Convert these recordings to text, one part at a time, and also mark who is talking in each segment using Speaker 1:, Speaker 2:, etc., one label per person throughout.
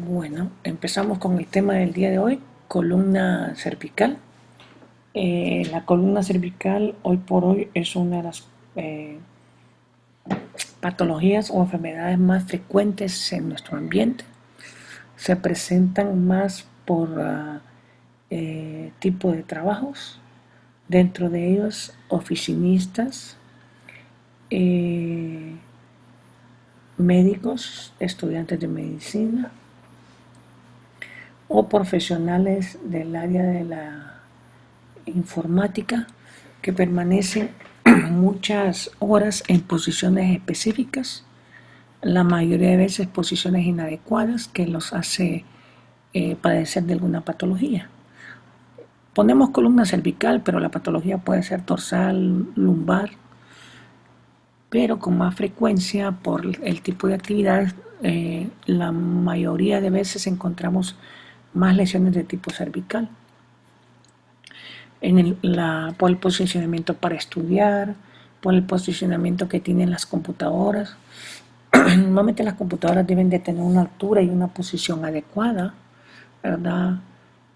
Speaker 1: Bueno, empezamos con el tema del día de hoy, columna cervical. La columna cervical hoy por hoy es una de las patologías o enfermedades más frecuentes en nuestro ambiente. Se presentan más por tipo de trabajos, dentro de ellos oficinistas, eh, médicos, estudiantes de medicina o profesionales del área de la informática que permanecen muchas horas en posiciones específicas, la mayoría de veces posiciones inadecuadas que los hace padecer de alguna patología. Ponemos columna cervical, pero la patología puede ser dorsal, lumbar, pero con más frecuencia por el tipo de actividades, la mayoría de veces encontramos más lesiones de tipo cervical. Por el posicionamiento para estudiar, por el posicionamiento que tienen las computadoras. Normalmente las computadoras deben de tener una altura y una posición adecuada, ¿verdad?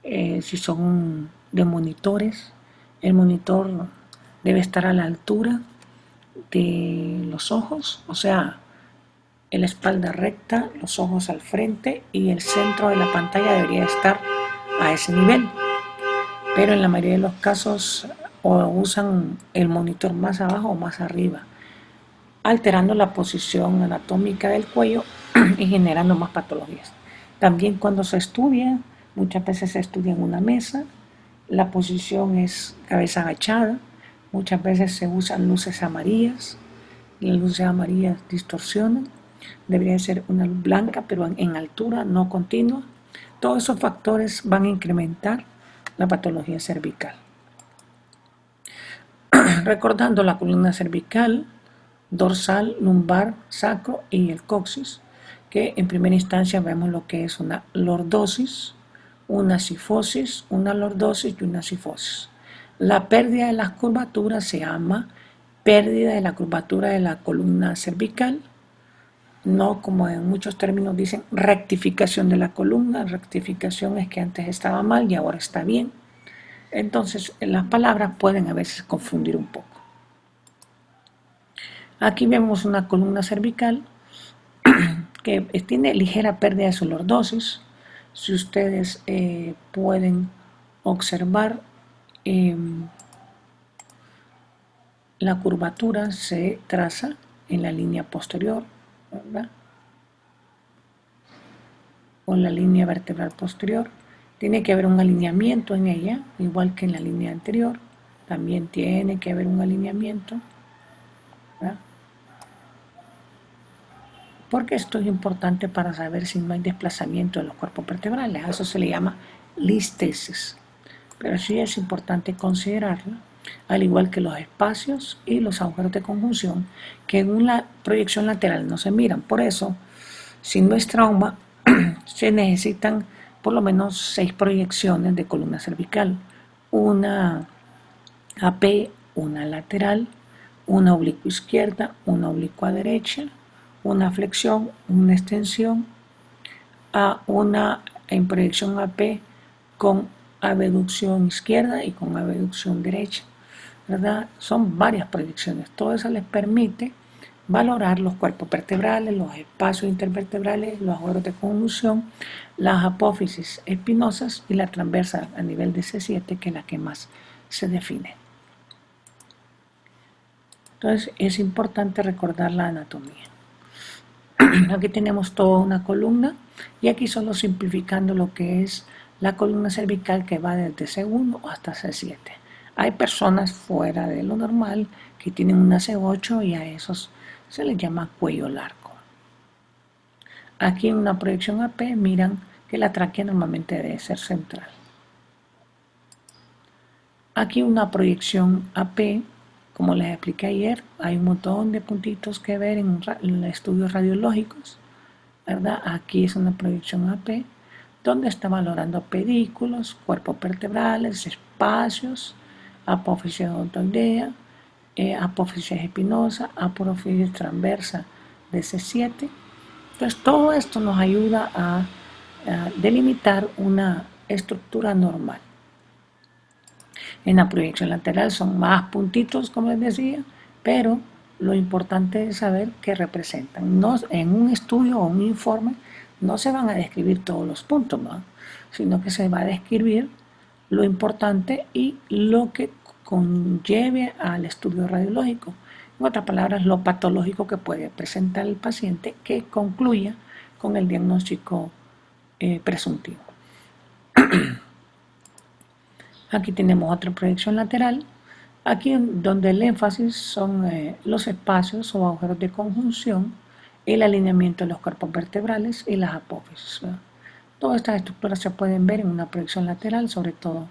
Speaker 1: Si son de monitores, el monitor debe estar a la altura de los ojos, o sea, la espalda recta, los ojos al frente y el centro de la pantalla debería estar a ese nivel. Pero en la mayoría de los casos o usan el monitor más abajo o más arriba, alterando la posición anatómica del cuello y generando más patologías. También cuando se estudia, muchas veces se estudia en una mesa, la posición es cabeza agachada, muchas veces se usan luces amarillas, las luces amarillas distorsionan, debería ser una luz blanca pero en altura, no continua. Todos esos factores van a incrementar la patología cervical. Recordando la columna cervical, dorsal, lumbar, sacro y el coxis, que en primera instancia vemos lo que es una lordosis, una cifosis, una lordosis y una cifosis. La pérdida de las curvaturas se llama pérdida de la curvatura de la columna cervical, no como en muchos términos dicen rectificación de la columna. Rectificación es que antes estaba mal y ahora está bien. Entonces las palabras pueden a veces confundir un poco. Aquí vemos una columna cervical que tiene ligera pérdida de su lordosis. Si ustedes pueden observar, la curvatura se traza en la línea posterior, ¿verdad? O en la línea vertebral posterior. Tiene que haber un alineamiento en ella, igual que en la línea anterior. También tiene que haber un alineamiento, ¿verdad? Porque esto es importante para saber si no hay desplazamiento de los cuerpos vertebrales. A eso se le llama listesis. Pero sí es importante considerarla, al igual que los espacios y los agujeros de conjunción, que en una proyección lateral no se miran. Por eso, si no es trauma, se necesitan por lo menos 6 proyecciones de columna cervical. Una AP, una lateral, una oblicua izquierda, una oblicua derecha, una flexión, una extensión, una en proyección AP con abducción izquierda y con abducción derecha, ¿verdad? Son varias proyecciones. Todo eso les permite valorar los cuerpos vertebrales, los espacios intervertebrales, los agujeros de conjunción, las apófisis espinosas y la transversa a nivel de C7, que es la que más se define. Entonces es importante recordar la anatomía. Aquí tenemos toda una columna y aquí solo simplificando lo que es la columna cervical, que va desde C1 hasta C7. Hay personas fuera de lo normal que tienen una C8 y a esos se les llama cuello largo. Aquí en una proyección AP miran que la tráquea normalmente debe ser central. Aquí una proyección AP, como les expliqué ayer, hay un montón de puntitos que ver en estudios radiológicos, ¿verdad? Aquí es una proyección AP, donde está valorando pedículos, cuerpos vertebrales, espacios, apófisis odontoidea, apófisis espinosa, apófisis transversa de C7. Entonces todo esto nos ayuda a delimitar una estructura normal. En la proyección lateral son más puntitos, como les decía, pero lo importante es saber qué representan. No, en un estudio o un informe no se van a describir todos los puntos, ¿no? Sino que se va a describir lo importante y lo que conlleve al estudio radiológico. En otras palabras, lo patológico que puede presentar el paciente que concluya con el diagnóstico presuntivo. Aquí tenemos otra proyección lateral, aquí donde el énfasis son los espacios o agujeros de conjunción, el alineamiento de los cuerpos vertebrales y las apófisis, ¿verdad? Todas estas estructuras se pueden ver en una proyección lateral, sobre todo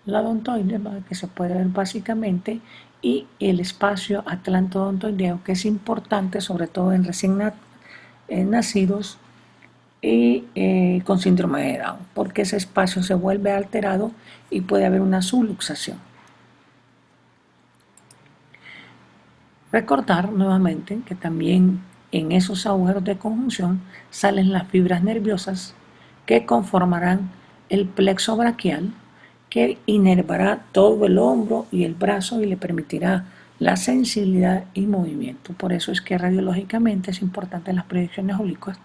Speaker 1: la odontoide, ¿verdad?, que se puede ver básicamente, y el espacio atlanto-odontoideo, que es importante sobre todo en recién nacidos y con síndrome de Down, porque ese espacio se vuelve alterado y puede haber una subluxación. Recordar nuevamente que también en esos agujeros de conjunción salen las fibras nerviosas que conformarán el plexo braquial, que inervará todo el hombro y el brazo y le permitirá la sensibilidad y movimiento. Por eso es que radiológicamente es importante las proyecciones oblicuas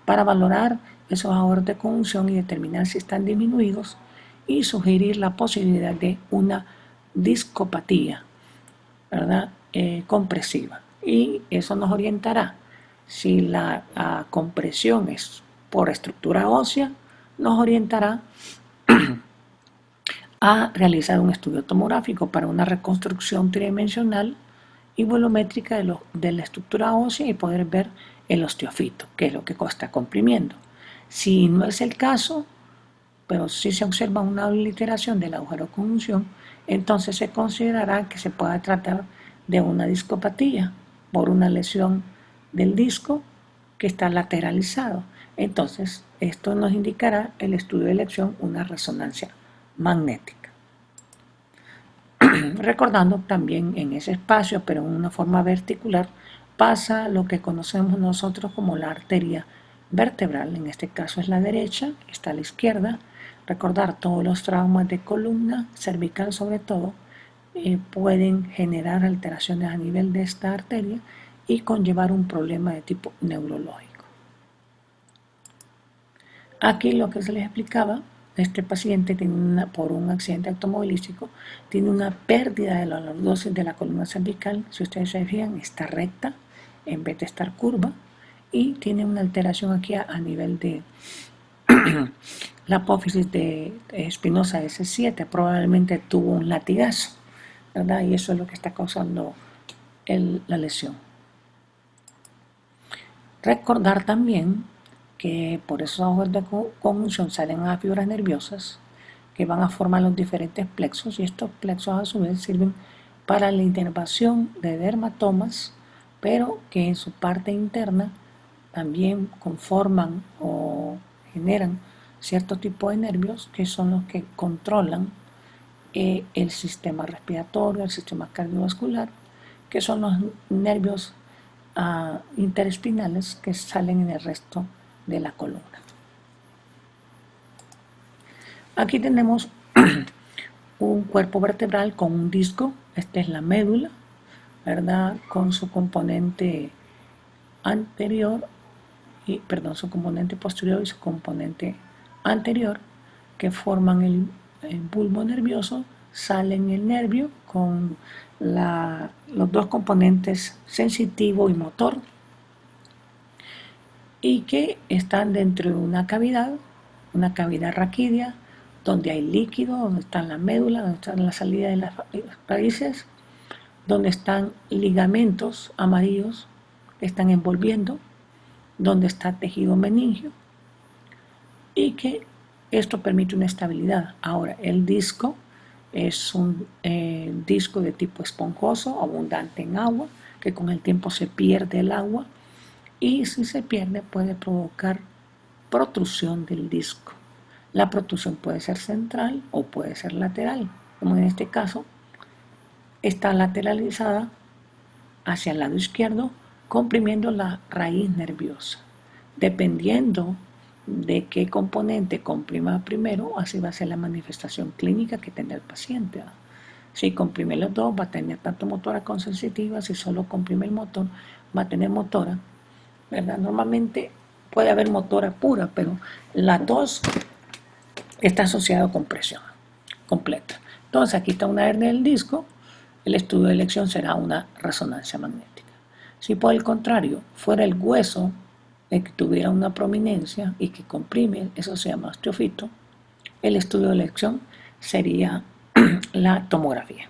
Speaker 1: para valorar esos agujeros de conjunción y determinar si están disminuidos y sugerir la posibilidad de una discopatía, ¿verdad?, compresiva. Y eso nos orientará. Si la compresión es por estructura ósea, nos orientará a realizar un estudio tomográfico para una reconstrucción tridimensional y volumétrica de la estructura ósea y poder ver el osteofito, que es lo que está comprimiendo. Si no es el caso, pero si se observa una obliteración del agujero de conjunción, entonces se considerará que se pueda tratar de una discopatía por una lesión del disco que está lateralizado. Entonces, esto nos indicará el estudio de elección una resonancia magnética. Recordando también en ese espacio, pero en una forma verticular, pasa lo que conocemos nosotros como la arteria vertebral. En este caso es la derecha, está a la izquierda. Recordar todos los traumas de columna, cervical sobre todo, pueden generar alteraciones a nivel de esta arteria y conllevar un problema de tipo neurológico. Aquí lo que se les explicaba, este paciente tiene por un accidente automovilístico, tiene una pérdida de la lordosis de la columna cervical. Si ustedes se fijan, está recta en vez de estar curva, y tiene una alteración aquí a nivel de la apófisis de espinosa S7, probablemente tuvo un latigazo, ¿verdad? Y eso es lo que está causando la lesión. Recordar también que por esos agujeros de conjunción salen a fibras nerviosas que van a formar los diferentes plexos, y estos plexos a su vez sirven para la inervación de dermatomas, pero que en su parte interna también conforman o generan cierto tipo de nervios que son los que controlan el sistema respiratorio, el sistema cardiovascular, que son los nervios interespinales que salen en el resto de la columna. Aquí tenemos un cuerpo vertebral con un disco. Esta es la médula, ¿verdad?, con su componente anterior su componente posterior y su componente anterior, que forman el bulbo nervioso. Salen el nervio con los dos componentes sensitivo y motor, y que están dentro de una cavidad raquídea, donde hay líquido, donde está la médula, donde está la salida de las raíces, donde están ligamentos amarillos que están envolviendo, donde está tejido meningio, y que esto permite una estabilidad. Ahora, el disco es un disco de tipo esponjoso, abundante en agua, que con el tiempo se pierde el agua, y si se pierde puede provocar protrusión del disco. La protrusión puede ser central o puede ser lateral, como en este caso está lateralizada hacia el lado izquierdo, comprimiendo la raíz nerviosa. Dependiendo de qué componente comprima primero, así va a ser la manifestación clínica que tendrá el paciente. Si comprime los dos, va a tener tanto motora con sensitiva. Si solo comprime el motor, va a tener motora, ¿verdad? Normalmente puede haber motora pura, pero la tos está asociada con presión completa. Entonces aquí está una hernia del disco, el estudio de elección será una resonancia magnética. Si por el contrario fuera el hueso el que tuviera una prominencia y que comprime, eso se llama osteofito, el estudio de elección sería la tomografía.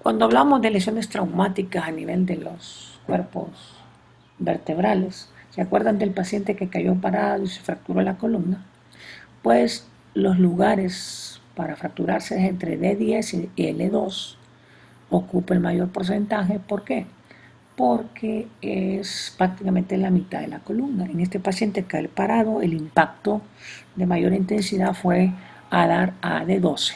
Speaker 1: Cuando hablamos de lesiones traumáticas a nivel de los cuerpos vertebrales, ¿se acuerdan del paciente que cayó parado y se fracturó la columna? Pues los lugares para fracturarse entre D10 y L2 ocupa el mayor porcentaje. ¿Por qué? Porque es prácticamente la mitad de la columna. En este paciente que cae parado, el impacto de mayor intensidad fue a dar a D12.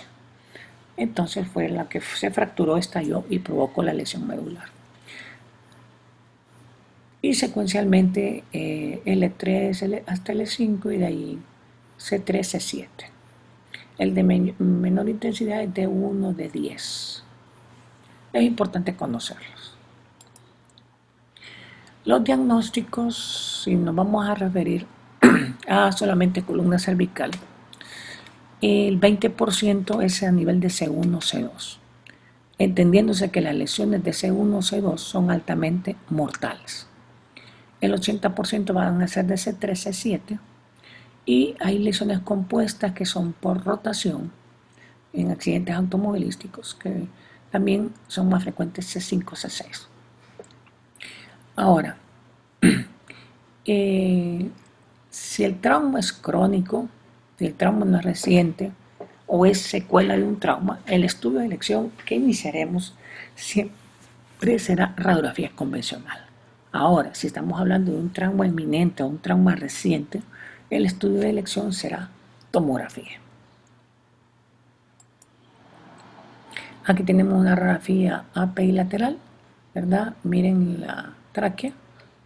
Speaker 1: Entonces fue la que se fracturó, estalló y provocó la lesión medular. Y secuencialmente L3 hasta L5 y de ahí C3, C7. El de menor intensidad es D1, D10. Es importante conocerlos. Los diagnósticos, si nos vamos a referir a solamente columna cervical, el 20% es a nivel de C1, C2, entendiéndose que las lesiones de C1 o C2 son altamente mortales. El 80% van a ser de C3, C7 y hay lesiones compuestas que son por rotación en accidentes automovilísticos que también son más frecuentes C5, C6. Ahora, si el trauma es crónico, si el trauma no es reciente o es secuela de un trauma, el estudio de elección que iniciaremos siempre será radiografía convencional. Ahora, si estamos hablando de un trauma inminente o un trauma reciente, el estudio de elección será tomografía. Aquí tenemos una radiografía apilateral, ¿verdad? Miren la tráquea,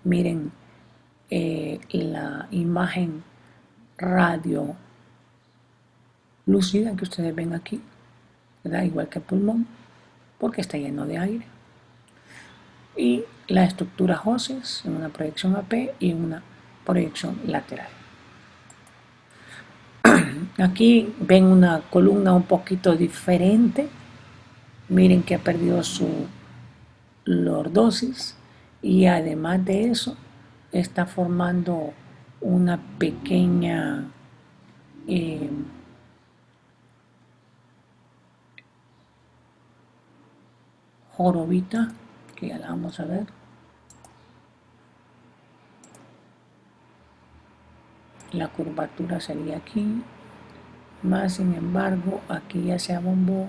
Speaker 1: miren la imagen radio lúcida que ustedes ven aquí, ¿verdad? Igual que el pulmón, porque está lleno de aire. Y las estructuras óseas en una proyección AP y una proyección lateral. Aquí ven una columna un poquito diferente. Miren que ha perdido su lordosis y además de eso está formando una pequeña jorobita que ya la vamos a ver. La curvatura sería aquí, más sin embargo aquí ya se abombó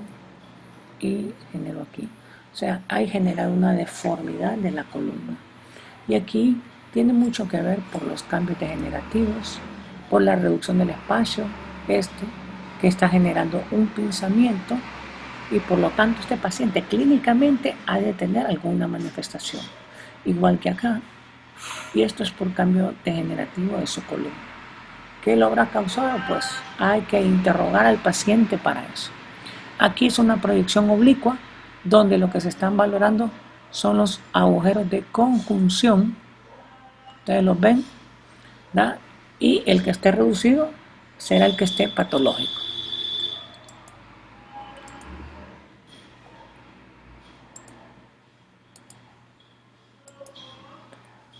Speaker 1: y generó aquí. O sea, hay generado una deformidad de la columna. Y aquí tiene mucho que ver por los cambios degenerativos, por la reducción del espacio, que está generando un pinzamiento y por lo tanto este paciente clínicamente ha de tener alguna manifestación, igual que acá. Y esto es por cambio degenerativo de su columna. ¿Qué lo habrá causado? Pues hay que interrogar al paciente para eso. Aquí es una proyección oblicua donde lo que se están valorando son los agujeros de conjunción. Ustedes los ven, ¿verdad? Y el que esté reducido será el que esté patológico.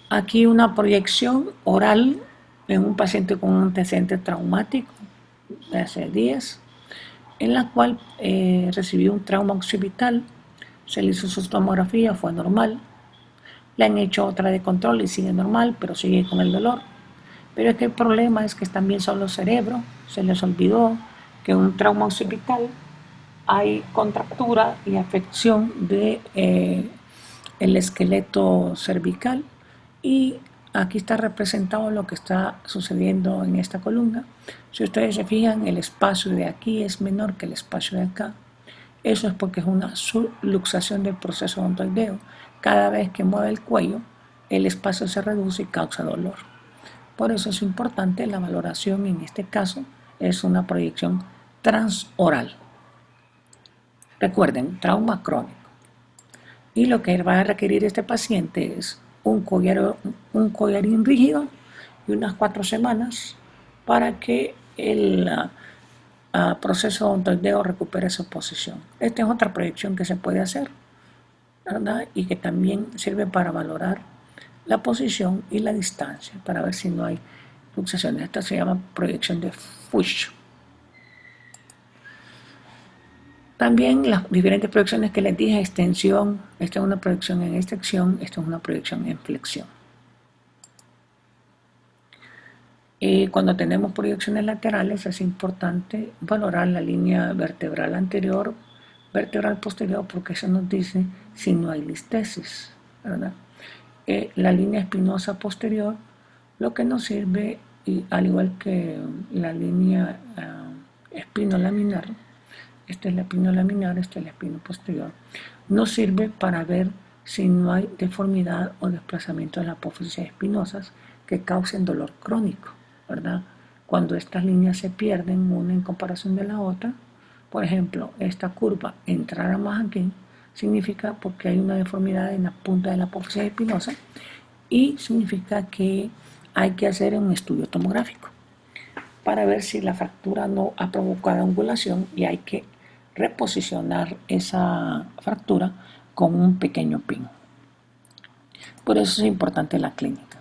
Speaker 1: Aquí una proyección oral en un paciente con un antecedente traumático de hace días, en la cual recibió un trauma occipital, se le hizo su tomografía, fue normal, le han hecho otra de control y sigue normal, pero sigue con el dolor. Pero es que el problema es que también son los cerebros, se les olvidó que en un trauma occipital hay contractura y afección de el esqueleto cervical y aquí está representado lo que está sucediendo en esta columna. Si ustedes se fijan, el espacio de aquí es menor que el espacio de acá. Eso es porque es una subluxación del proceso odontoideo. Cada vez que mueve el cuello, el espacio se reduce y causa dolor. Por eso es importante la valoración, en este caso es una proyección transoral. Recuerden, trauma crónico. Y lo que va a requerir este paciente es un collarín rígido y unas 4 semanas para que el proceso odontoideo recupere su posición. Esta es otra proyección que se puede hacer, ¿verdad? Y que también sirve para valorar la posición y la distancia, para ver si no hay luxaciones. Esta se llama proyección de Fuchs. También las diferentes proyecciones que les dije, extensión, esta es una proyección en extensión, esta es una proyección en flexión. Y cuando tenemos proyecciones laterales es importante valorar la línea vertebral anterior, vertebral posterior, porque eso nos dice si no hay listesis, ¿verdad? La línea espinosa posterior, lo que nos sirve, y al igual que la línea espinolaminar, esta es la espinolaminar, esta es la espino posterior, nos sirve para ver si no hay deformidad o desplazamiento de las apófisis espinosas que causen dolor crónico, ¿verdad? Cuando estas líneas se pierden una en comparación de la otra, por ejemplo, esta curva entrara más aquí, significa porque hay una deformidad en la punta de la apófisis espinosa y significa que hay que hacer un estudio tomográfico para ver si la fractura no ha provocado angulación y hay que reposicionar esa fractura con un pequeño pin. Por eso es importante la clínica.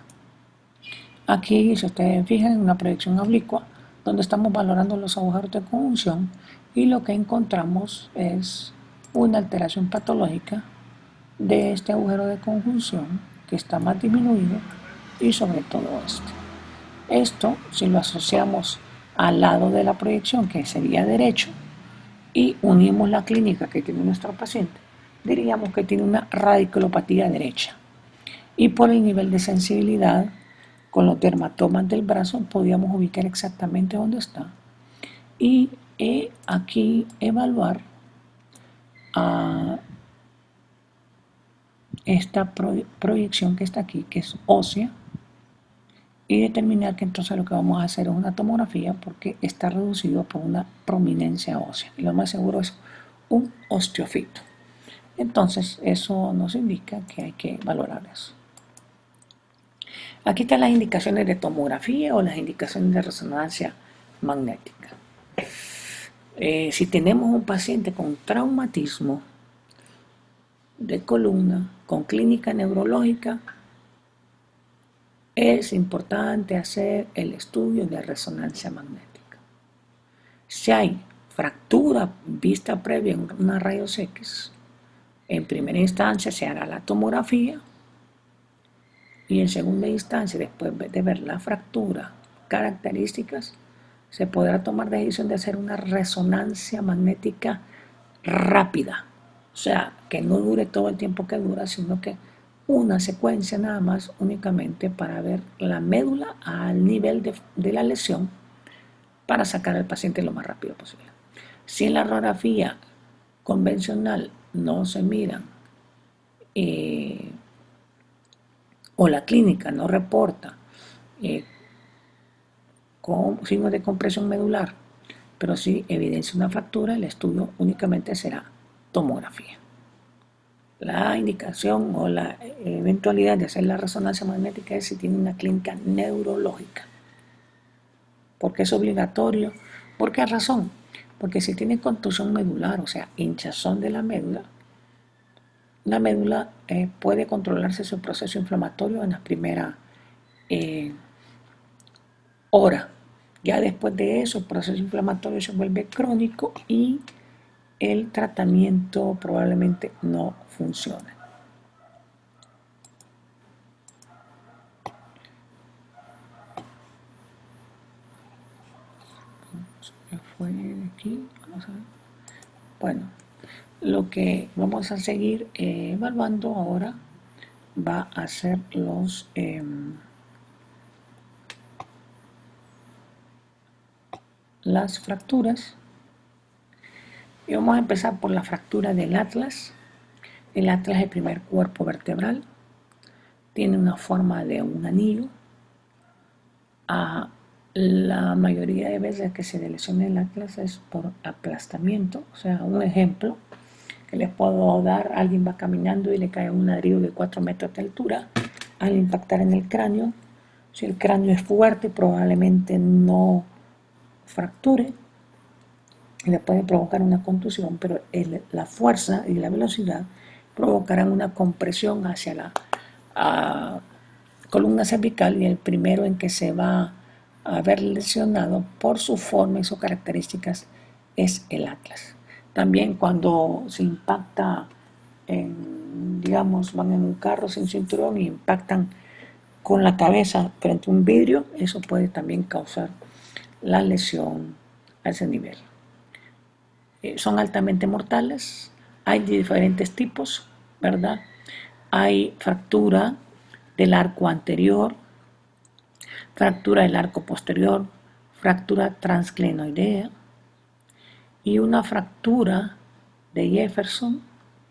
Speaker 1: Aquí, si ustedes fijan, en una proyección oblicua, donde estamos valorando los agujeros de conjunción y lo que encontramos es una alteración patológica de este agujero de conjunción que está más disminuido y sobre todo esto, si lo asociamos al lado de la proyección, que sería derecho, y unimos la clínica que tiene nuestro paciente, diríamos que tiene una radiculopatía derecha. Y por el nivel de sensibilidad, con los dermatomas del brazo, podíamos ubicar exactamente dónde está. Y aquí evaluar esta proyección que está aquí, que es ósea, y determinar que entonces lo que vamos a hacer es una tomografía porque está reducido por una prominencia ósea. Y lo más seguro es un osteofito. Entonces, eso nos indica que hay que valorar eso. Aquí están las indicaciones de tomografía o las indicaciones de resonancia magnética. Si tenemos un paciente con traumatismo de columna, con clínica neurológica, es importante hacer el estudio de resonancia magnética. Si hay fractura vista previa en una rayos X, en primera instancia se hará la tomografía y en segunda instancia, después de ver la fractura, características, se podrá tomar la decisión de hacer una resonancia magnética rápida. O sea, que no dure todo el tiempo que dura, sino que una secuencia nada más únicamente para ver la médula al nivel de la lesión para sacar al paciente lo más rápido posible. Si en la radiografía convencional no se miran o la clínica no reporta con signos de compresión medular, pero sí evidencia una fractura, el estudio únicamente será tomografía. La indicación o la eventualidad de hacer la resonancia magnética es si tiene una clínica neurológica. ¿Por qué es obligatorio? ¿Por qué razón? Porque si tiene contusión medular, o sea, hinchazón de la médula puede controlarse su proceso inflamatorio en la primera hora. Ya después de eso, el proceso inflamatorio se vuelve crónico y el tratamiento probablemente no funcione. Se fue aquí, vamos a ver. Bueno, lo que vamos a seguir evaluando ahora va a ser las fracturas. Y vamos a empezar por la fractura del atlas. El atlas es el primer cuerpo vertebral. Tiene una forma de un anillo. Ah, la mayoría de veces que se lesiona el atlas es por aplastamiento. O sea, un ejemplo que les puedo dar: alguien va caminando y le cae un ladrillo de 4 metros de altura. Al impactar en el cráneo, si el cráneo es fuerte, probablemente no fracture, le puede provocar una contusión, pero la fuerza y la velocidad provocarán una compresión hacia la columna cervical, y el primero en que se va a ver lesionado por su forma y sus características es el atlas. También cuando se impacta digamos, van en un carro sin cinturón y impactan con la cabeza frente a un vidrio, eso puede también causar la lesión a ese nivel. Son altamente mortales, hay diferentes tipos, ¿verdad? Hay fractura del arco anterior, fractura del arco posterior, fractura transglenoidea y una fractura de Jefferson,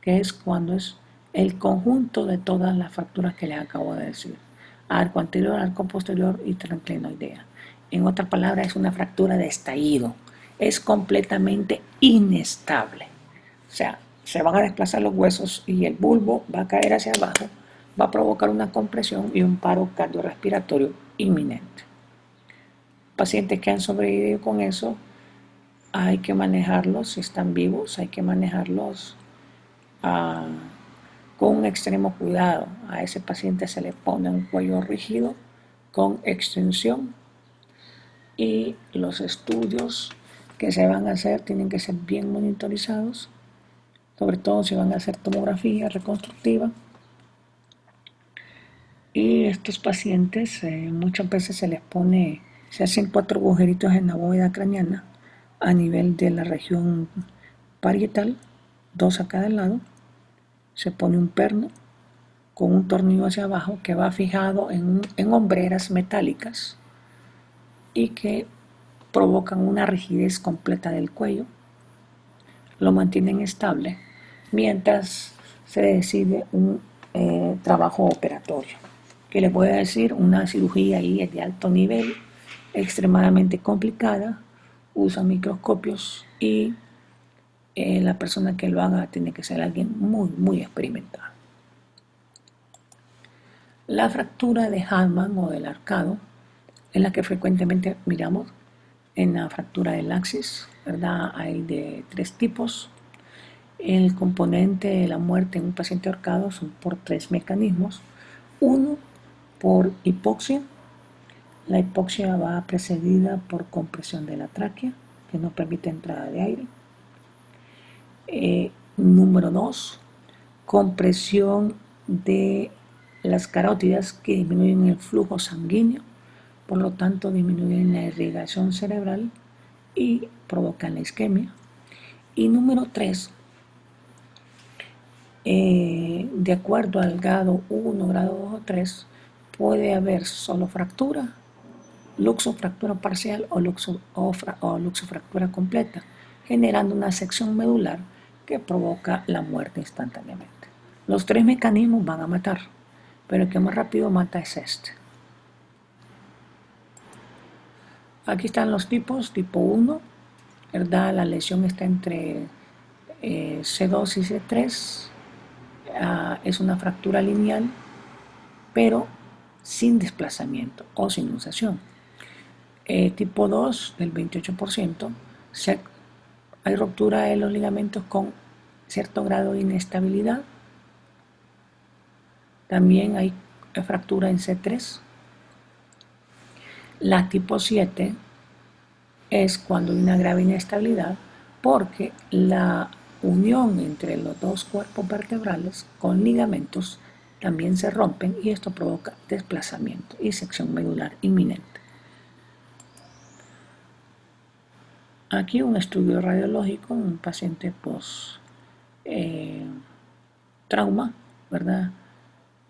Speaker 1: que es cuando es el conjunto de todas las fracturas que les acabo de decir: arco anterior, arco posterior y transglenoidea. En otras palabras, es una fractura de estallido, es completamente inestable. O sea, se van a desplazar los huesos y el bulbo va a caer hacia abajo, va a provocar una compresión y un paro cardiorrespiratorio inminente. Pacientes que han sobrevivido con eso, hay que manejarlos, si están vivos, hay que manejarlos con un extremo cuidado. A ese paciente se le pone un cuello rígido con extensión, y los estudios que se van a hacer tienen que ser bien monitorizados, sobre todo si van a hacer tomografía reconstructiva. Y estos pacientes muchas veces se hacen 4 agujeritos en la bóveda craneana a nivel de la región parietal, 2 a cada lado. Se pone un perno con un tornillo hacia abajo que va fijado en hombreras metálicas y que provocan una rigidez completa del cuello, lo mantienen estable mientras se decide un trabajo operatorio, que les voy a decir, una cirugía ahí de alto nivel, extremadamente complicada, usa microscopios y la persona que lo haga tiene que ser alguien muy, muy experimentado. La fractura de Hallman o del arcado es la que frecuentemente miramos en la fractura del axis, ¿verdad? Hay de 3 tipos. El componente de la muerte en un paciente ahorcado son por 3 mecanismos. Uno, por hipoxia. La hipoxia va precedida por compresión de la tráquea, que no permite entrada de aire. Número 2, compresión de las carótidas, que disminuyen el flujo sanguíneo, por lo tanto disminuyen la irrigación cerebral y provocan la isquemia. Y número 3, de acuerdo al grado 1, grado 2 o 3, puede haber solo fractura, luxofractura parcial o luxofractura completa, generando una sección medular que provoca la muerte instantáneamente. Los 3 mecanismos van a matar, pero el que más rápido mata es este. Aquí están los tipos. Tipo 1, ¿verdad? La lesión está entre C2 y C3. Es una fractura lineal, pero sin desplazamiento o sin luxación. Tipo 2, del 28%, hay ruptura de los ligamentos con cierto grado de inestabilidad. También hay fractura en C3. La tipo 7 es cuando hay una grave inestabilidad, porque la unión entre los 2 cuerpos vertebrales con ligamentos también se rompen, y esto provoca desplazamiento y sección medular inminente. Aquí un estudio radiológico, un paciente post trauma, ¿verdad?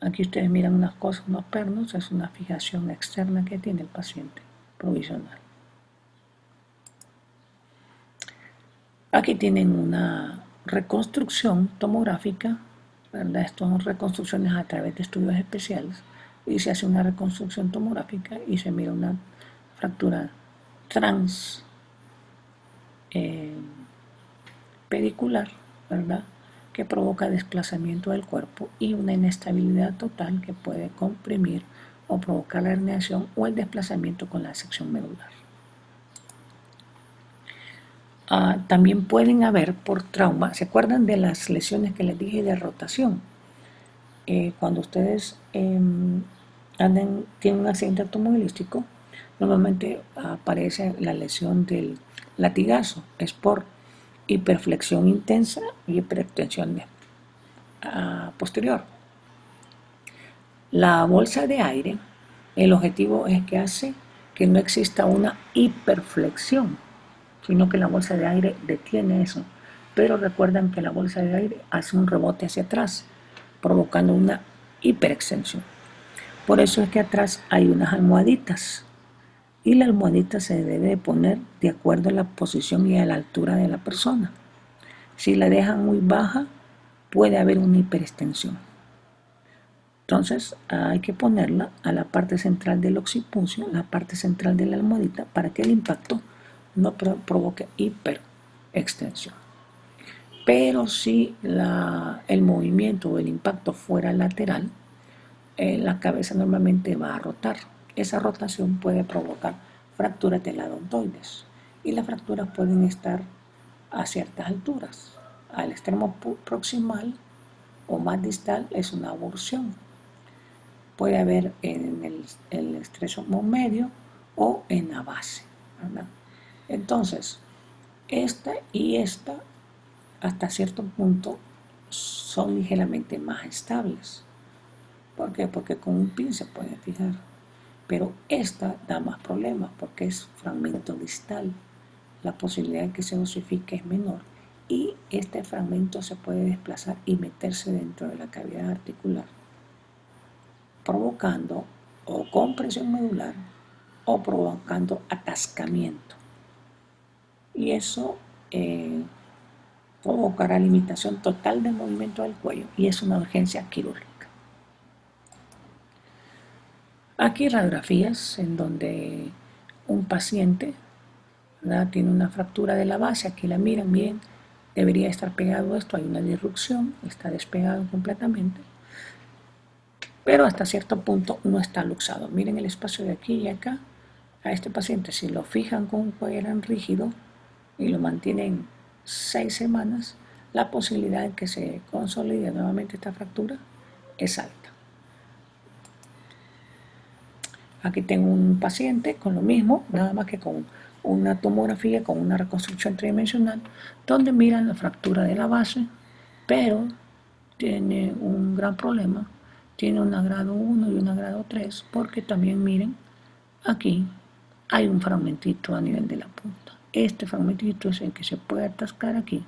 Speaker 1: Aquí ustedes miran unas cosas, unos pernos, es una fijación externa que tiene el paciente provisional. Aquí tienen una reconstrucción tomográfica, ¿verdad? Estas son reconstrucciones a través de estudios especiales y se hace una reconstrucción tomográfica y se mira una fractura transpedicular, ¿verdad?, que provoca desplazamiento del cuerpo y una inestabilidad total que puede comprimir o provocar la herniación o el desplazamiento con la sección medular. También pueden haber por trauma, ¿se acuerdan de las lesiones que les dije de rotación? Cuando ustedes tienen un accidente automovilístico, normalmente aparece la lesión del latigazo, es por hiperflexión intensa y hiperextensión posterior. La bolsa de aire, el objetivo es que hace que no exista una hiperflexión, sino que la bolsa de aire detiene eso. Pero recuerdan que la bolsa de aire hace un rebote hacia atrás, provocando una hiperextensión. Por eso es que atrás hay unas almohaditas. Y la almohadita se debe poner de acuerdo a la posición y a la altura de la persona. Si la dejan muy baja, puede haber una hiperextensión. Entonces hay que ponerla a la parte central del occipucio, la parte central de la almohadita, para que el impacto no provoque hiperextensión. Pero si el movimiento o el impacto fuera lateral, la cabeza normalmente va a rotar. Esa rotación puede provocar fracturas de la odontoides y las fracturas pueden estar a ciertas alturas. Al extremo proximal o más distal es una aborción. Puede haber en el extremo medio o en la base, ¿verdad? Entonces, esta y esta hasta cierto punto son ligeramente más estables. ¿Por qué? Porque con un pin se puede fijar. Pero esta da más problemas porque es fragmento distal. La posibilidad de que se osifique es menor. Y este fragmento se puede desplazar y meterse dentro de la cavidad articular, provocando o compresión medular o provocando atascamiento. Y eso provocará limitación total del movimiento del cuello y es una urgencia quirúrgica. Aquí radiografías en donde un paciente, ¿verdad?, tiene una fractura de la base, aquí la miran bien, debería estar pegado esto, hay una disrupción, está despegado completamente, pero hasta cierto punto no está luxado. Miren el espacio de aquí y acá. A este paciente, si lo fijan con un cuello rígido y lo mantienen 6 semanas, la posibilidad de que se consolide nuevamente esta fractura es alta. Aquí tengo un paciente con lo mismo, nada más que con una tomografía, con una reconstrucción tridimensional, donde miran la fractura de la base, pero tiene un gran problema. Tiene una grado 1 y una grado 3, porque también miren, aquí hay un fragmentito a nivel de la punta. Este fragmentito es el que se puede atascar aquí.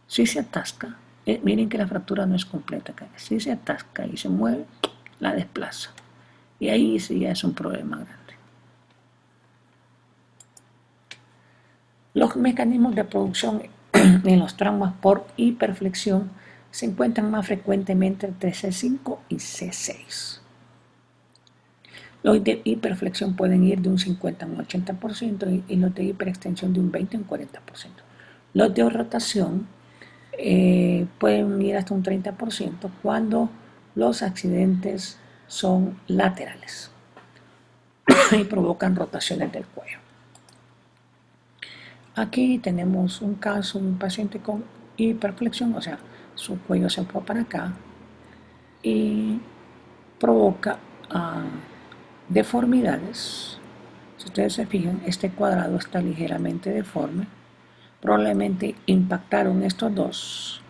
Speaker 1: Si se atasca, miren que la fractura no es completa acá. Si se atasca y se mueve, la desplaza. Y ahí sí ya es un problema grande. Los mecanismos de producción en los traumas por hiperflexión se encuentran más frecuentemente entre C5 y C6. Los de hiperflexión pueden ir de un 50 a un 80% y los de hiperextensión de un 20 a un 40%. Los de rotación pueden ir hasta un 30% cuando los accidentes son laterales y provocan rotaciones del cuello. Aquí tenemos un caso de un paciente con hiperflexión, o sea, su cuello se fue para acá y provoca deformidades. Si ustedes se fijan, este cuadrado está ligeramente deforme. Probablemente impactaron estos dos,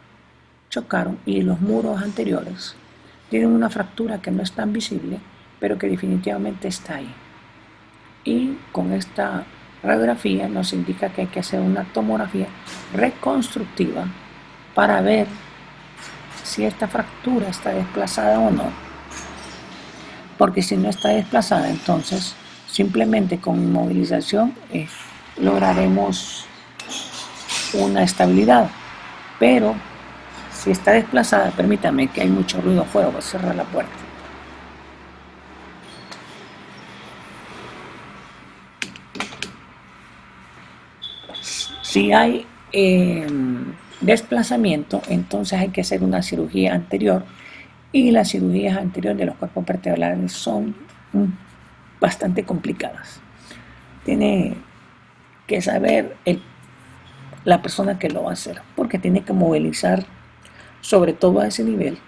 Speaker 1: chocaron, y los muros anteriores tienen una fractura que no es tan visible, pero que definitivamente está ahí. Y con esta radiografía nos indica que hay que hacer una tomografía reconstructiva para ver si esta fractura está desplazada o no. Porque si no está desplazada, entonces simplemente con inmovilización lograremos una estabilidad. Pero si está desplazada, permítame que hay mucho ruido afuera, voy a cerrar la puerta. Si hay desplazamiento, entonces hay que hacer una cirugía anterior, y las cirugías anteriores de los cuerpos vertebrales son bastante complicadas. Tiene que saber la persona que lo va a hacer, porque tiene que movilizar, sobre todo a ese nivel,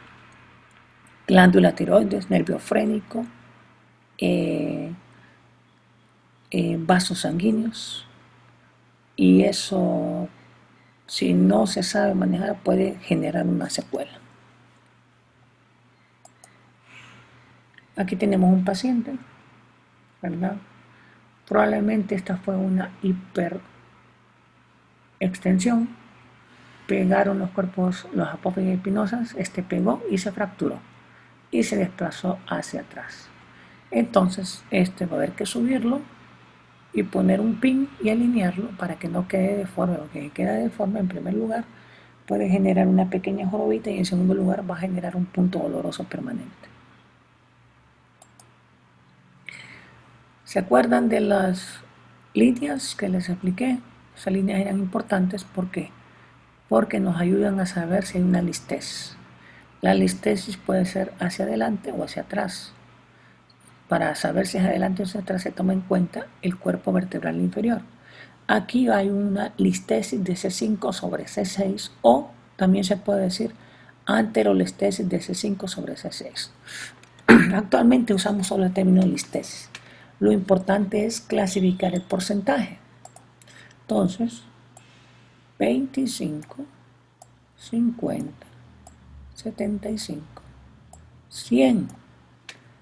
Speaker 1: glándula tiroides, nervio frénico, vasos sanguíneos, y eso, si no se sabe manejar, puede generar una secuela. Aquí tenemos un paciente, ¿verdad? Probablemente esta fue una hiperextensión. Pegaron los cuerpos, los apófisis espinosas, este pegó y se fracturó y se desplazó hacia atrás. Entonces, este va a haber que subirlo y poner un pin y alinearlo para que no quede deforme, porque si queda deforme, en primer lugar, puede generar una pequeña jorobita, y en segundo lugar va a generar un punto doloroso permanente. ¿Se acuerdan de las líneas que les expliqué? Esas líneas eran importantes, ¿por qué? Porque nos ayudan a saber si hay una listesis. La listesis puede ser hacia adelante o hacia atrás. Para saber si es adelante o hacia atrás se toma en cuenta el cuerpo vertebral inferior. Aquí hay una listesis de C5 sobre C6, o también se puede decir anterolistesis de C5 sobre C6. Actualmente usamos solo el término listesis. Lo importante es clasificar el porcentaje. Entonces, 25, 50, 75, 100.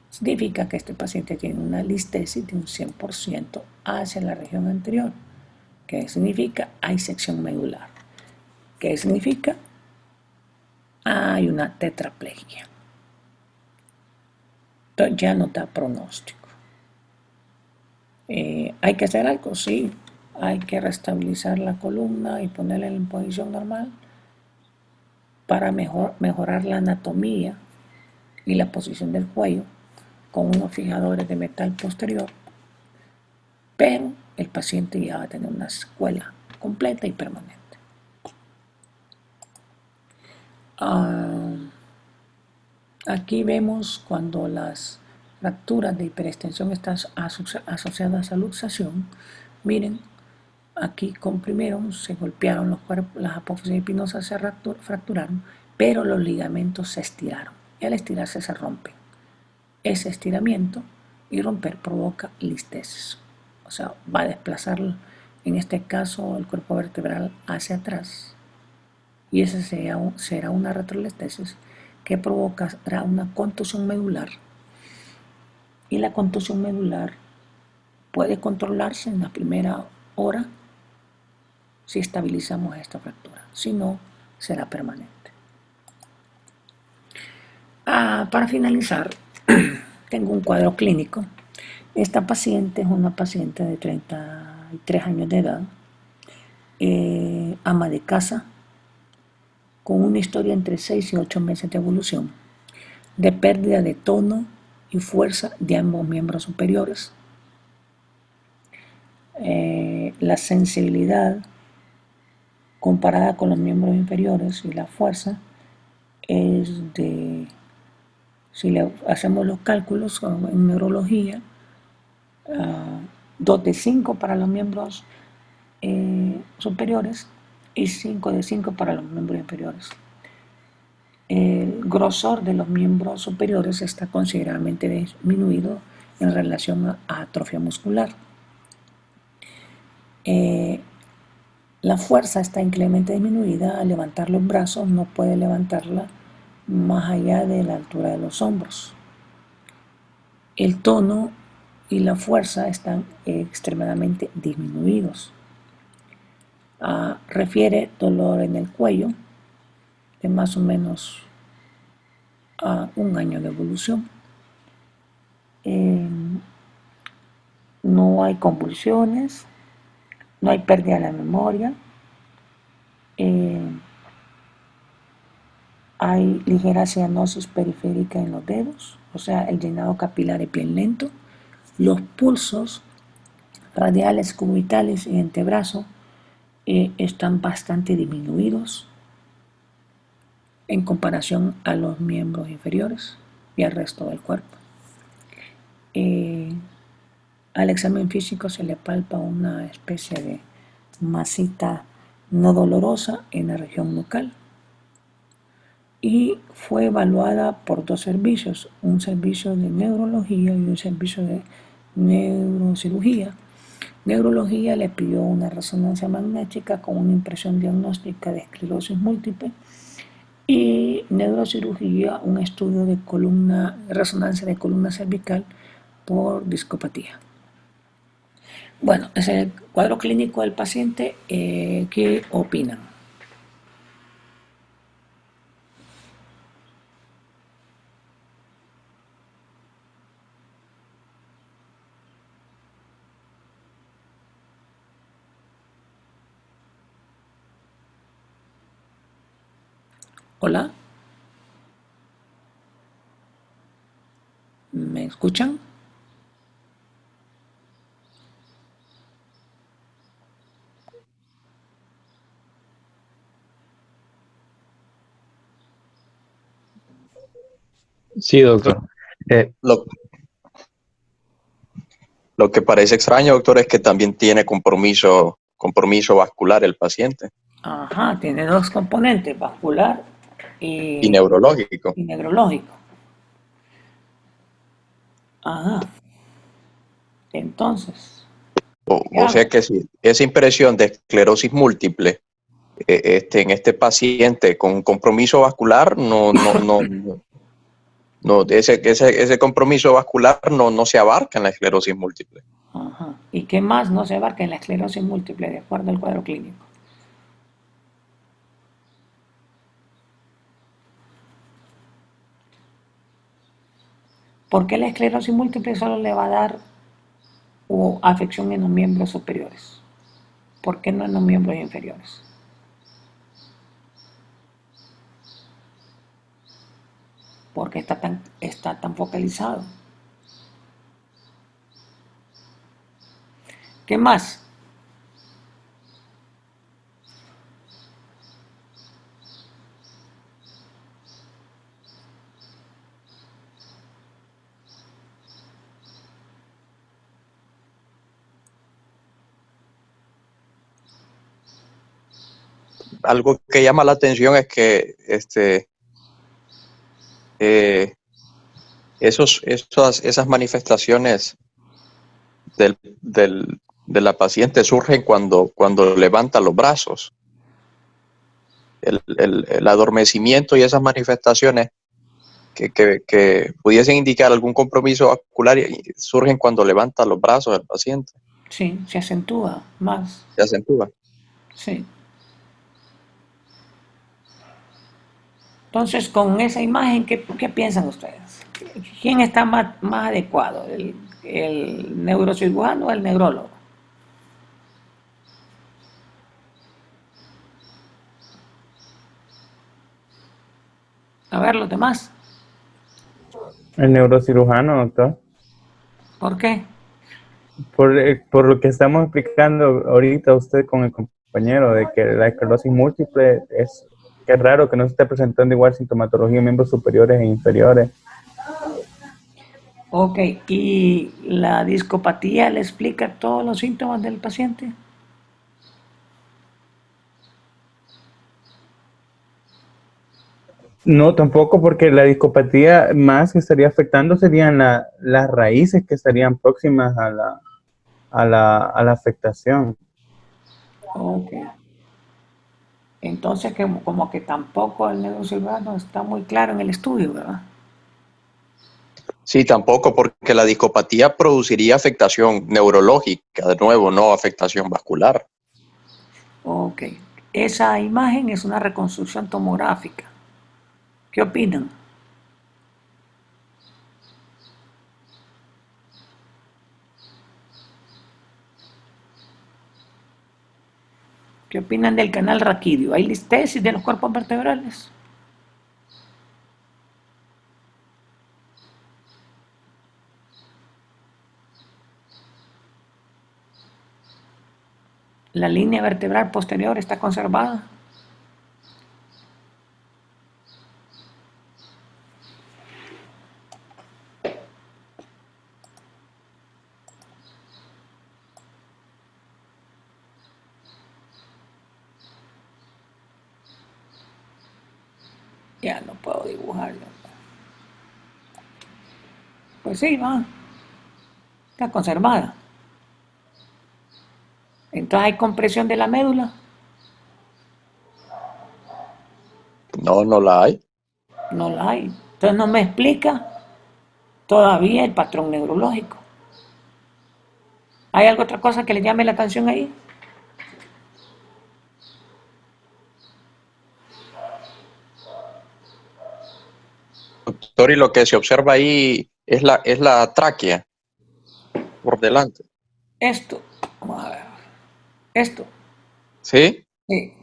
Speaker 1: Significa que este paciente tiene una listesis de un 100% hacia la región anterior. ¿Qué significa? Hay sección medular. ¿Qué significa? Hay una tetraplegia. Entonces ya no da pronóstico. ¿Hay que hacer algo? Sí. Hay que restabilizar la columna y ponerla en posición normal para mejorar la anatomía y la posición del cuello con unos fijadores de metal posterior, pero el paciente ya va a tener una secuela completa y permanente. Aquí vemos cuando las fracturas de hiperextensión están asociadas a luxación. Miren, aquí comprimieron, se golpearon los cuerpos, las apófisis espinosas se fracturaron, pero los ligamentos se estiraron, y al estirarse se rompen. Ese estiramiento y romper provoca listesis, o sea, va a desplazar, en este caso, el cuerpo vertebral hacia atrás, y esa será una retrolistesis que provocará una contusión medular, y la contusión medular puede controlarse en la primera hora si estabilizamos esta fractura, si no, será permanente. Para finalizar, tengo un cuadro clínico. Esta paciente es una paciente de 33 años de edad, ama de casa, con una historia entre 6 y 8 meses de evolución, de pérdida de tono y fuerza de ambos miembros superiores. La sensibilidad comparada con los miembros inferiores y la fuerza es de, si le hacemos los cálculos en neurología, 2 de 5 para los miembros superiores y 5 de 5 para los miembros inferiores. El grosor de los miembros superiores está considerablemente disminuido en relación a atrofia muscular. La fuerza está increíblemente disminuida. Al levantar los brazos no puede levantarla más allá de la altura de los hombros. El tono y la fuerza están extremadamente disminuidos. Refiere dolor en el cuello de más o menos a 1 año de evolución. No hay convulsiones, no hay pérdida de la memoria, hay ligera cianosis periférica en los dedos, o sea, el llenado capilar es bien lento. Los pulsos radiales, cubitales y antebrazo están bastante disminuidos en comparación a los miembros inferiores y al resto del cuerpo. Al examen físico se le palpa una especie de masita no dolorosa en la región nucal y fue evaluada por dos servicios, un servicio de neurología y un servicio de neurocirugía. Neurología le pidió una resonancia magnética con una impresión diagnóstica de esclerosis múltiple y neurocirugía un estudio de resonancia de columna cervical por discopatía. Bueno, ese es el cuadro clínico del paciente. ¿Qué opinan? Hola, ¿me escuchan?
Speaker 2: Sí, doctor. Eh,
Speaker 3: Lo, lo que parece extraño, doctor, es que también tiene compromiso vascular el paciente
Speaker 1: Ajá, tiene dos componentes, vascular
Speaker 3: y
Speaker 1: y,
Speaker 3: neurológico.
Speaker 1: y neurológico. Ajá, entonces, ¿qué
Speaker 3: O sea
Speaker 1: hago?
Speaker 3: que si esa impresión de esclerosis múltiple en este paciente con compromiso vascular, ese compromiso vascular no se abarca en la esclerosis múltiple.
Speaker 1: Ajá. ¿Y qué más no se abarca en la esclerosis múltiple de acuerdo al cuadro clínico? ¿Por qué la esclerosis múltiple solo le va a dar afección en los miembros superiores? ¿Por qué no en los miembros inferiores? Porque está tan focalizado. ¿Qué más?
Speaker 3: Algo que llama la atención es que eh, esas manifestaciones de la paciente surgen cuando levanta los brazos. El adormecimiento y esas manifestaciones que pudiesen indicar algún compromiso vascular surgen cuando levanta los brazos del paciente,
Speaker 1: Sí, se acentúa más.
Speaker 3: se acentúa.
Speaker 1: Sí. Entonces, con esa imagen, ¿qué piensan ustedes? ¿Quién está más adecuado? ¿El neurocirujano o el neurólogo? A ver, los demás.
Speaker 2: el neurocirujano, doctor.
Speaker 1: ¿Por qué?
Speaker 2: Por lo que estamos explicando ahorita usted con el compañero, de que la esclerosis múltiple que es raro que no se esté presentando igual sintomatología en miembros superiores e inferiores.
Speaker 1: Ok, ¿y la discopatía le explica todos los síntomas del paciente?
Speaker 2: No, tampoco, porque la discopatía más que estaría afectando serían las raíces que estarían próximas a la afectación.
Speaker 1: Ok. Entonces, como que tampoco el neurocirujano está muy claro en el estudio, ¿verdad?
Speaker 3: Sí, tampoco, porque la discopatía produciría afectación neurológica, de nuevo, no afectación vascular.
Speaker 1: Ok. Esa imagen es una reconstrucción tomográfica. ¿Qué opinan? ¿Qué opinan del canal raquídeo? ¿Hay listesis de los cuerpos vertebrales? La línea vertebral posterior está conservada. Ya no puedo dibujarlo. Pues sí, va. Está conservada. Entonces hay compresión de la médula.
Speaker 3: No, no la hay.
Speaker 1: No la hay. Entonces no me explica todavía el patrón neurológico. ¿Hay alguna otra cosa que le llame la atención ahí?
Speaker 3: Doctor, y lo que se observa ahí es la tráquea por delante.
Speaker 1: Esto. Vamos a ver. Esto.
Speaker 3: ¿Sí?
Speaker 1: Sí.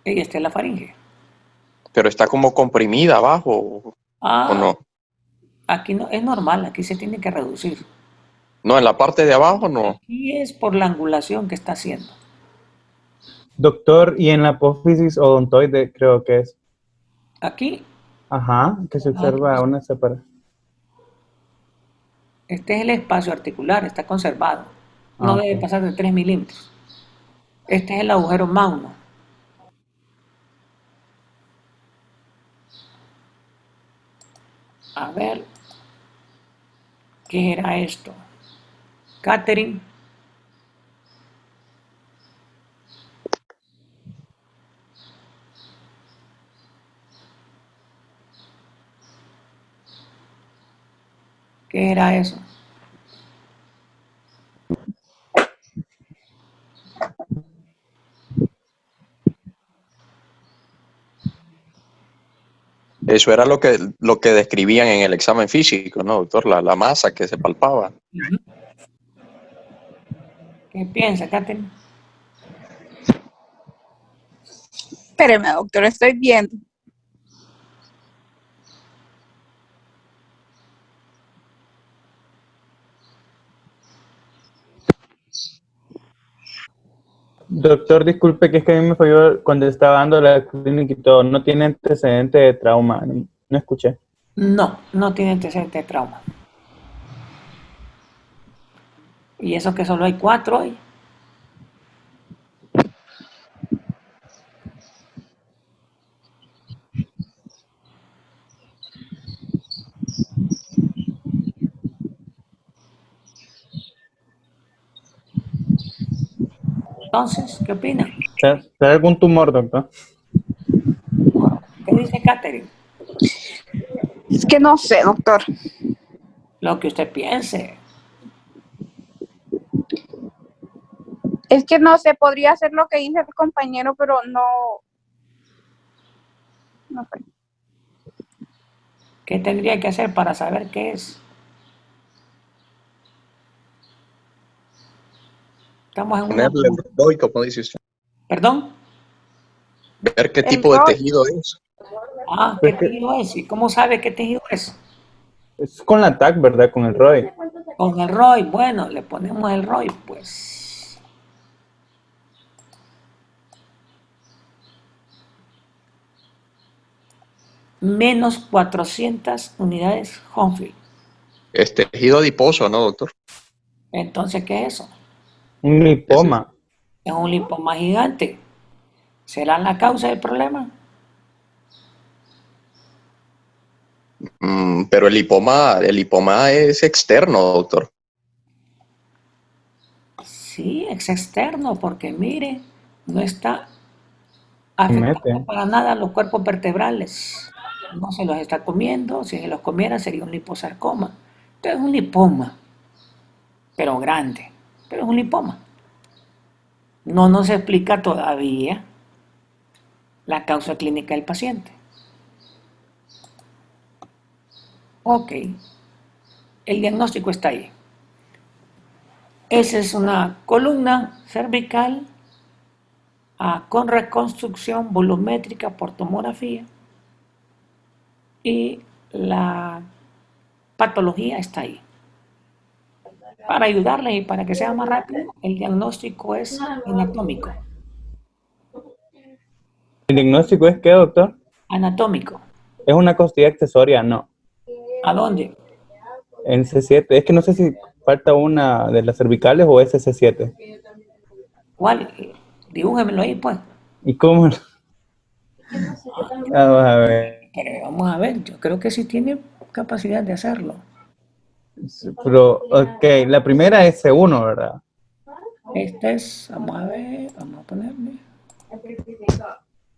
Speaker 1: Y esta es la faringe.
Speaker 3: Pero está como comprimida abajo, ¿o
Speaker 1: Ah,
Speaker 3: no?
Speaker 1: aquí no, es normal, aquí se tiene que reducir.
Speaker 3: No, en la parte de abajo no.
Speaker 1: Aquí es por la angulación que está haciendo.
Speaker 2: Doctor, y en la apófisis odontoide creo que es.
Speaker 1: Aquí,
Speaker 2: Ajá, que se observa una separación.
Speaker 1: este es el espacio articular, está conservado. No
Speaker 2: Ah,
Speaker 1: debe
Speaker 2: ok.
Speaker 1: pasar de 3 milímetros. Este es el agujero magno. A ver, ¿qué era esto? Catherine. ¿Qué era eso?
Speaker 3: Eso era lo que describían en el examen físico, ¿no, doctor? La masa que se palpaba.
Speaker 1: ¿Qué piensa, Catherine?
Speaker 4: Espéreme, doctor, estoy viendo.
Speaker 2: Doctor, disculpe que es que a mí me falló cuando estaba dando la clínica y todo. No tiene antecedente de trauma. No, no escuché.
Speaker 1: No, no tiene antecedente de trauma. Y eso que solo hay 4 hoy. Entonces, ¿qué opina?
Speaker 2: ¿Será algún tumor, doctor?
Speaker 1: ¿Qué dice Catherine?
Speaker 4: Es que no sé, doctor.
Speaker 1: Lo que usted piense.
Speaker 4: Es que no sé, podría hacer lo que dice el compañero, pero no. No sé.
Speaker 1: ¿Qué tendría que hacer para saber qué es? Estamos en una...
Speaker 3: Ponerle el ROI, como dice usted.
Speaker 1: ¿Perdón?
Speaker 3: Ver qué
Speaker 4: El
Speaker 3: tipo de
Speaker 4: rol,
Speaker 3: tejido es.
Speaker 1: Ah, ¿qué
Speaker 2: Pues que
Speaker 1: tejido es? ¿Y cómo sabe qué tejido es?
Speaker 2: es con la TAC, ¿verdad? Con el ROI.
Speaker 1: Con el ROI. Bueno, le ponemos el ROI, pues. Menos 400 unidades Homefield.
Speaker 3: Es tejido adiposo, ¿no, doctor?
Speaker 1: Entonces, ¿qué es eso?
Speaker 2: Un lipoma.
Speaker 1: Es un linfoma gigante. ¿Será la causa del problema?
Speaker 3: Pero el lipoma es externo, doctor.
Speaker 1: Sí, es externo, porque mire, no está
Speaker 2: Se
Speaker 1: afectando
Speaker 2: mete.
Speaker 1: para nada los cuerpos vertebrales. No se los está comiendo. Si se los comiera sería un liposarcoma. Entonces es un lipoma, pero grande. Pero es un lipoma. No nos explica todavía la causa clínica del paciente. Ok, el diagnóstico está ahí. Esa es una columna cervical con reconstrucción volumétrica por tomografía y la patología está ahí. Para ayudarle y para que sea más rápido, el diagnóstico es anatómico.
Speaker 2: ¿El diagnóstico es qué, doctor?
Speaker 1: Anatómico.
Speaker 2: ¿Es una costilla accesoria? No.
Speaker 1: ¿A dónde?
Speaker 2: En C7. Es que no sé si falta una de las cervicales o es C7.
Speaker 1: ¿Cuál? Dibújemelo ahí, pues.
Speaker 2: ¿Y cómo? Vamos a ver.
Speaker 1: Pero vamos a ver, yo creo que sí tiene capacidad de hacerlo.
Speaker 2: Pero, ok, la primera es C1, ¿verdad?
Speaker 1: Esta es, vamos a ver, vamos a ponerle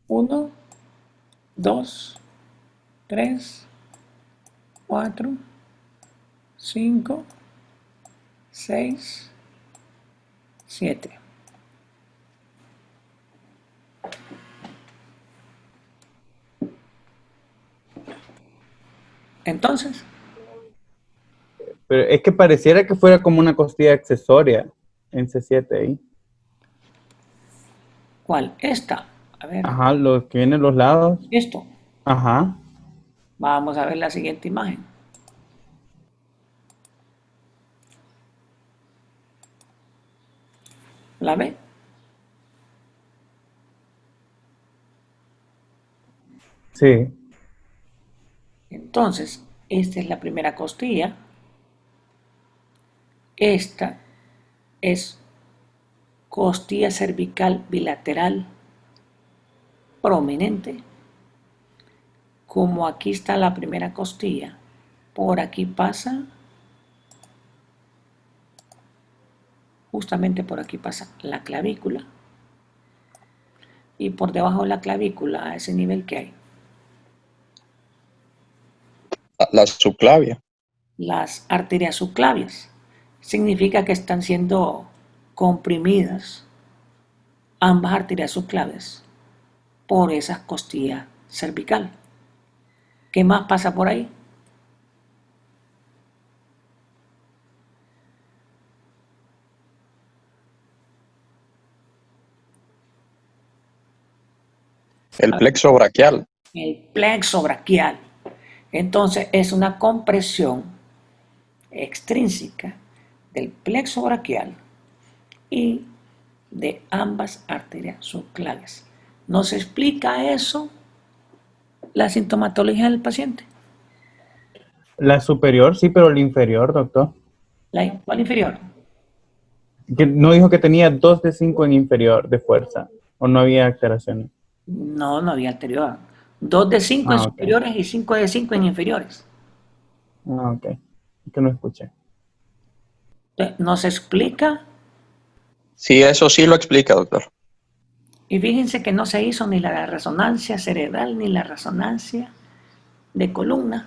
Speaker 1: 1, 2, 3, 4, 5, 6, 7. Entonces,
Speaker 2: Pero es que pareciera que fuera como una costilla accesoria en C7 ahí.
Speaker 1: ¿cuál? Esta. A ver,
Speaker 2: Ajá, los que vienen los lados.
Speaker 1: esto.
Speaker 2: Ajá.
Speaker 1: Vamos a ver la siguiente imagen. ¿La ve?
Speaker 2: Sí.
Speaker 1: Entonces, esta es la primera costilla. Esta es costilla cervical bilateral prominente. Como aquí está la primera costilla, por aquí pasa, justamente por aquí pasa la clavícula. Y por debajo de la clavícula, a ese nivel que hay,
Speaker 3: La subclavia.
Speaker 1: las arterias subclavias. Significa que están siendo comprimidas ambas arterias subclavias por esa costilla cervical. ¿Qué más pasa por ahí?
Speaker 3: El plexo braquial.
Speaker 1: El plexo braquial. Entonces es una compresión extrínseca del plexo braquial y de ambas arterias subclavias. ¿Nos explica eso la sintomatología del paciente?
Speaker 2: La superior, sí, pero la inferior, doctor.
Speaker 1: ¿Cuál inferior?
Speaker 2: Que no dijo que tenía 2 de 5 en inferior de fuerza. O no había alteraciones.
Speaker 1: No, no había anterior. 2 de 5 en
Speaker 2: Ah, ok.
Speaker 1: superiores y 5 de 5 en inferiores.
Speaker 2: Ah, ok. Es que no escuché.
Speaker 1: Nos explica,
Speaker 3: Sí, eso sí lo explica, doctor.
Speaker 1: y fíjense que no se hizo ni la resonancia cerebral ni la resonancia de columna,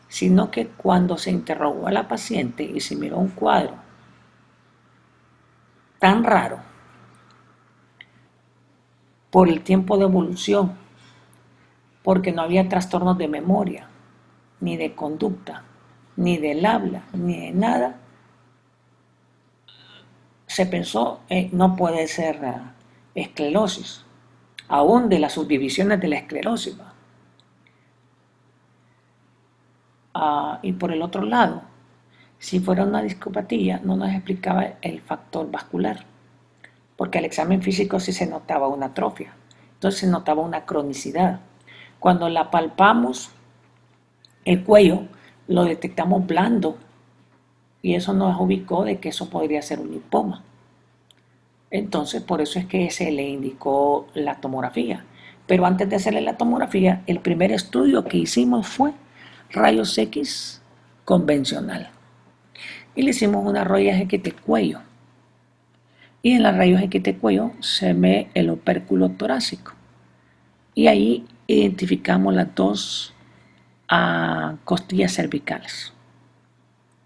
Speaker 1: sino que cuando se interrogó a la paciente y se miró un cuadro tan raro por el tiempo de evolución, porque no había trastornos de memoria, ni de conducta, ni del habla, ni de nada, se pensó, no puede ser esclerosis, aún de las subdivisiones de la esclerosis. Y por el otro lado, si fuera una discopatía, no nos explicaba el factor vascular, porque al examen físico sí se notaba una atrofia, entonces se notaba una cronicidad. Cuando la palpamos, el cuello lo detectamos blando y eso nos ubicó de que eso podría ser un lipoma. Entonces, por eso es que se le indicó la tomografía. Pero antes de hacerle la tomografía, el primer estudio que hicimos fue rayos X convencional. Y le hicimos una rayos X de cuello. Y en la rayos X de cuello se ve el opérculo torácico. Y ahí identificamos las dos costillas cervicales.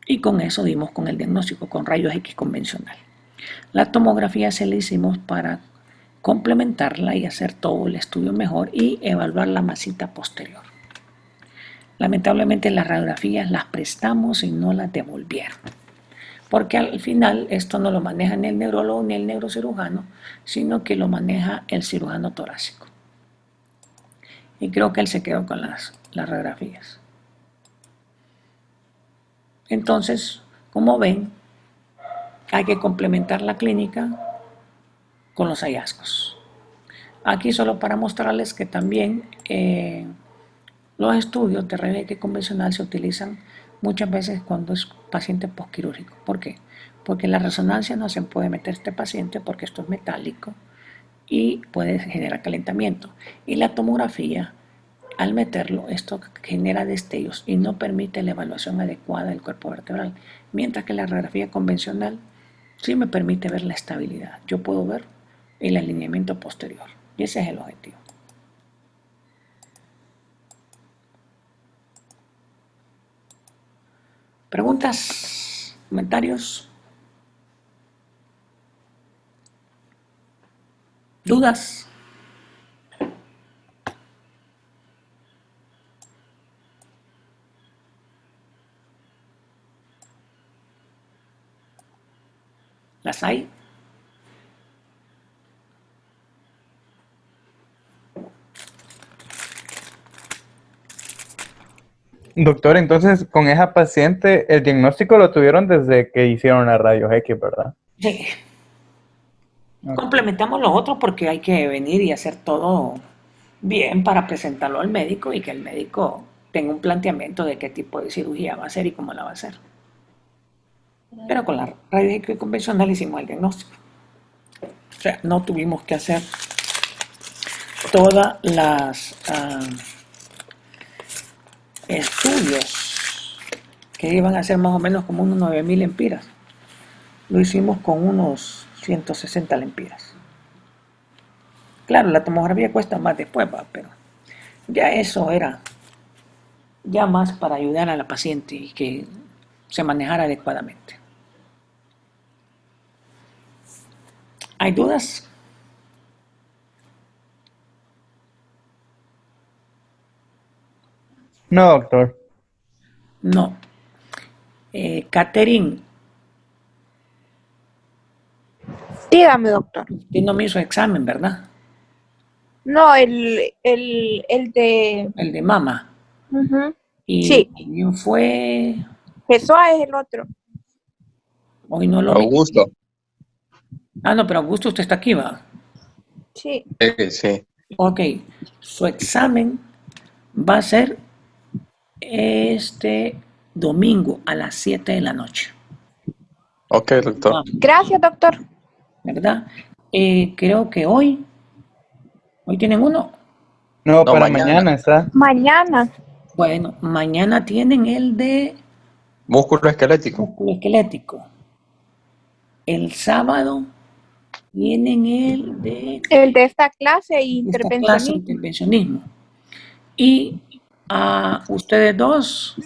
Speaker 1: Y con eso dimos con el diagnóstico, con rayos X convencional. La tomografía se la hicimos para complementarla y hacer todo el estudio mejor y evaluar la masita posterior. Lamentablemente las radiografías las prestamos y no las devolvieron, porque al final esto no lo maneja ni el neurólogo ni el neurocirujano, sino que lo maneja el cirujano torácico. Y creo que él se quedó con las radiografías. Entonces, Como ven, hay que complementar la clínica con los hallazgos. Aquí solo para mostrarles que también los estudios de rayos X convencional se utilizan muchas veces cuando es paciente postquirúrgico. ¿Por qué? Porque la resonancia no se puede meter este paciente porque esto es metálico y puede generar calentamiento. Y la tomografía, al meterlo, esto genera destellos y no permite la evaluación adecuada del cuerpo vertebral. Mientras que la radiografía convencional sí me permite ver la estabilidad. Yo puedo ver el alineamiento posterior. Y ese es el objetivo. ¿Preguntas? ¿Comentarios? ¿Dudas? ¿Las hay?
Speaker 2: Doctor, entonces con esa paciente el diagnóstico lo tuvieron desde que hicieron la rayos X, ¿verdad?
Speaker 1: Sí.
Speaker 2: Ok.
Speaker 1: Complementamos los otros porque hay que venir y hacer todo bien para presentarlo al médico y que el médico tenga un planteamiento de qué tipo de cirugía va a hacer y cómo la va a hacer. Pero con la rayos X convencional hicimos el diagnóstico. O sea, no tuvimos que hacer todas las estudios que iban a ser más o menos como unos 9.000 lempiras. Lo hicimos con unos 160 lempiras. Claro, la tomografía cuesta más después, pero ya eso era ya más para ayudar a la paciente y que se manejara adecuadamente. ¿Hay dudas?
Speaker 2: No, doctor.
Speaker 1: No. Catherine,
Speaker 4: Dígame, doctor.
Speaker 1: usted no me hizo examen, ¿verdad?
Speaker 4: No, el de...
Speaker 1: El de mama.
Speaker 4: Ujú.
Speaker 1: Y
Speaker 4: Sí,
Speaker 1: también fue,
Speaker 4: eso es el otro.
Speaker 1: hoy no lo vi.
Speaker 3: Augusto.
Speaker 1: Ah, no, pero Augusto, usted está aquí, ¿va?
Speaker 4: Sí.
Speaker 3: Sí.
Speaker 1: Ok, su examen va a ser este domingo a las 7 de la noche.
Speaker 3: Ok, doctor.
Speaker 4: Gracias, doctor.
Speaker 1: ¿Verdad? Creo que hoy tienen uno.
Speaker 2: No,
Speaker 3: No,
Speaker 2: para
Speaker 3: mañana.
Speaker 2: mañana está.
Speaker 4: Mañana.
Speaker 1: Bueno, mañana tienen el de
Speaker 3: Músculo esquelético.
Speaker 1: músculo esquelético. El sábado tienen el de
Speaker 4: El de esta clase,
Speaker 1: esta clase de
Speaker 4: intervencionismo.
Speaker 1: intervencionismo. Y a ustedes dos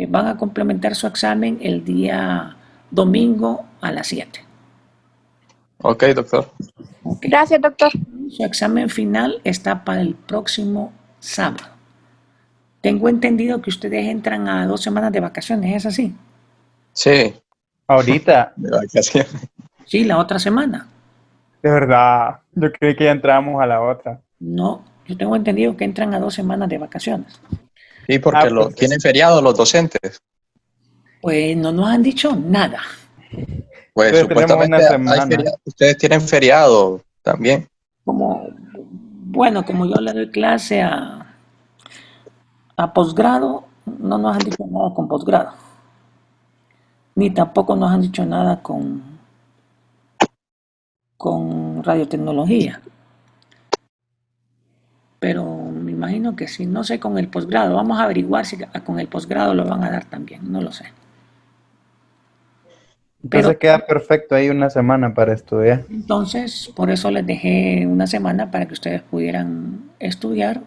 Speaker 1: van a complementar su examen el día domingo a las 7.
Speaker 3: Ok, doctor.
Speaker 1: Okay.
Speaker 4: Gracias, doctor.
Speaker 1: Su examen final está para el próximo sábado. Tengo entendido que ustedes entran a 2 semanas de vacaciones, ¿es así?
Speaker 3: Sí.
Speaker 2: Ahorita,
Speaker 3: De vacaciones.
Speaker 1: Sí, la otra semana.
Speaker 2: de verdad, yo creí que ya entramos a la otra.
Speaker 1: No, yo tengo entendido que entran a 2 semanas de vacaciones.
Speaker 3: Sí, porque
Speaker 2: Pues,
Speaker 3: tienen feriado los docentes.
Speaker 1: Pues no nos han dicho nada.
Speaker 3: Pues
Speaker 2: entonces tenemos
Speaker 3: supuestamente
Speaker 2: una semana.
Speaker 3: ustedes tienen feriado también.
Speaker 1: Como yo le doy clase a posgrado, no nos han dicho nada con posgrado. Ni tampoco nos han dicho nada con radiotecnología. Pero me imagino que sí, no sé con el posgrado. Vamos a averiguar si con el posgrado lo van a dar también, no lo sé.
Speaker 2: Entonces
Speaker 1: Pero
Speaker 2: queda perfecto ahí una semana para estudiar.
Speaker 1: entonces, por eso les dejé una semana para que ustedes pudieran estudiar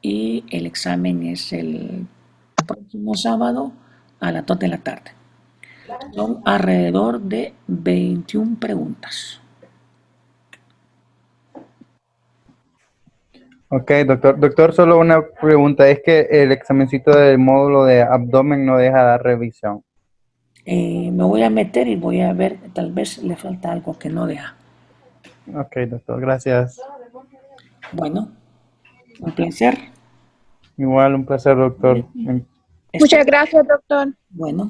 Speaker 1: y el examen es el próximo sábado a las 2 de la tarde. Son alrededor de 21 preguntas.
Speaker 2: Ok, doctor. Doctor, solo una pregunta. Es que el examencito del módulo de abdomen no deja dar revisión.
Speaker 1: Me voy a meter y voy a ver, tal vez le falta algo que no deja.
Speaker 2: Ok, doctor, gracias.
Speaker 1: Bueno, un placer.
Speaker 2: Igual, un placer, doctor.
Speaker 1: Esto,
Speaker 4: Muchas gracias, doctor.
Speaker 1: bueno.